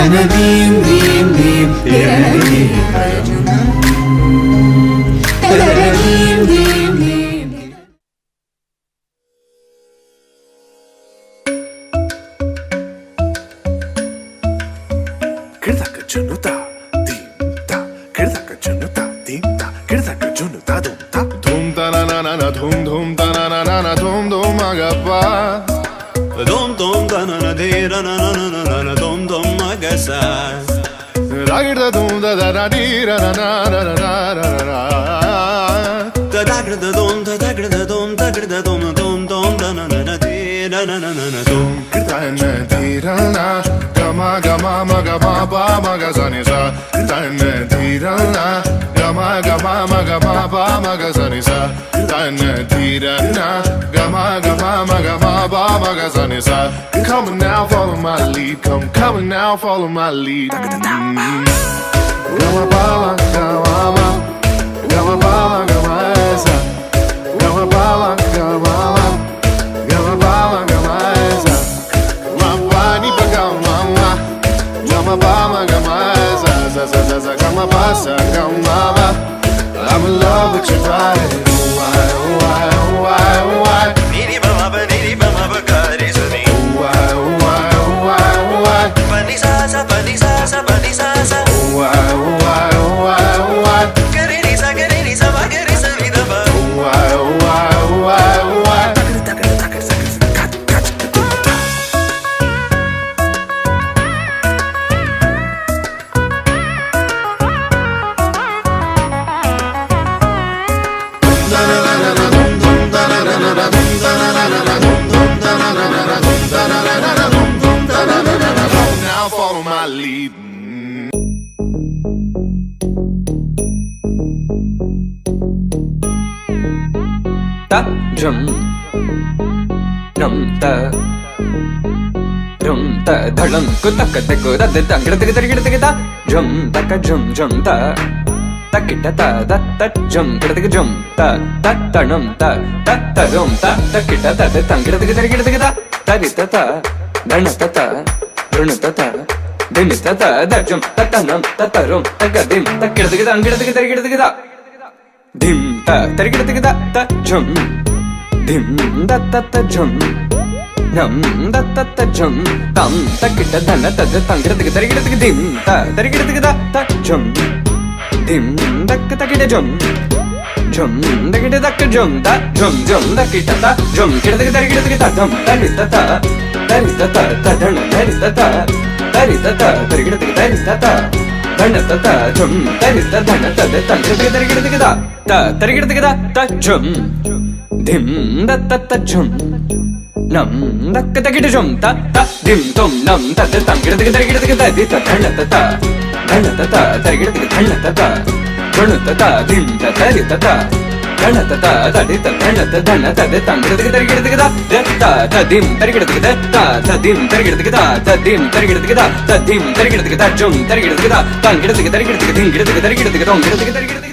தனதீம் தீம் தீம் தனதீம் தீம் தீம். கிழதக்க ஜுனுதா தீம் தா கிழதக்க ஜுனுதா தீம் தா கிழதக்க ஜுனுதா தூம் தா தூம் தா na na na na தூம் தூம் தா na na na na தூம் தூம் மகப்பா dom dom da na na de ra na na na na na dom dom magasa ராகிட தூம் தா da da di ra na na na na na na da da gra da dom da da gra da dom da gra da dom dom dom da na na na de ra na na na na dom கிருதான தீரனா கமா கமா மகமா பா மகசனி சா கிருதான தீரனா கமா கமா மகமா பா மகசனி சா கிருதான தீரனா கமா கமா மகமா பா மகசனி சா Come on now, follow my lead. Come on now, follow my lead. Gama bala, gama, gama bala, gama esa. Gama bala, gama, gama bala, gama esa. Mapani pa gama, gama bala, gama esa. Sa sa sa sa gama basa, gama. I'm in love with your body. Why, why, why, why? niri ba ma ba ga re sa ni Why, why, why, why? pa ni sa sa pa ni sa sa pa ni sa sa Why, why, why, why? ga re ni sa ba ga re sa ni da ba Why, why, why, why? Now follow my lead. ta jum nam ta rum ta dhalam kutak tak da da tangir tak tak tak ta jum tak jum jum ta takita ta da ta jum tak jum ta ta tanam ta ta rum ta takita ta tangir tak tak ta tari ta ta dana ta ta run ta ta dim ta ta da jum ta tanam ta rum tak dim takir tak angir tak ta dim ta tarigida ta ta jum dim da ta ta jum nam da ta ta jum tam takita dana ta tangida tarigida dim ta tarigida ta ta jum dim da ta kita jum jum da kita ta jum da jum da kita ta jum kita tarigida ta dam tarita ta ta dana tarita ta tarigida ta dana ta jum tarita dana ta tangida tarigida ta tarigida ta jum dim da ta jum nam da kita jum ta dim tom nam ta tangida tarigida ta dana ta tarigida dana ta dim ta tarita ta dana ta tarita dana ta tangida tarigida ta dim tarigida ta dim tarigida ta dim tarigida ta dim tarigida ta jum tarigida ta tangida tarigida